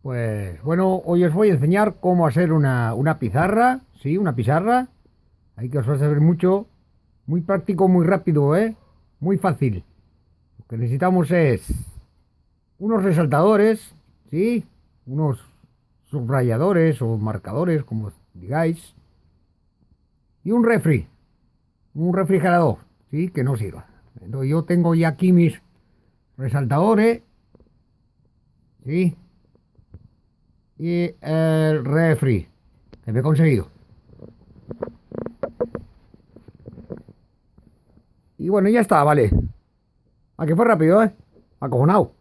Pues bueno, hoy os voy a enseñar cómo hacer una pizarra, sí, una pizarra. Ahí que os va a servir mucho, muy práctico, muy rápido, ¿eh? Muy fácil. Lo que necesitamos es unos resaltadores, sí, unos subrayadores o marcadores, como digáis, y un refrigerador, sí, que no sirva. Entonces yo tengo ya aquí mis resaltadores, sí, y el refri que me he conseguido. Y bueno, ya está, vale. A que fue rápido, ¿eh? Acojonado.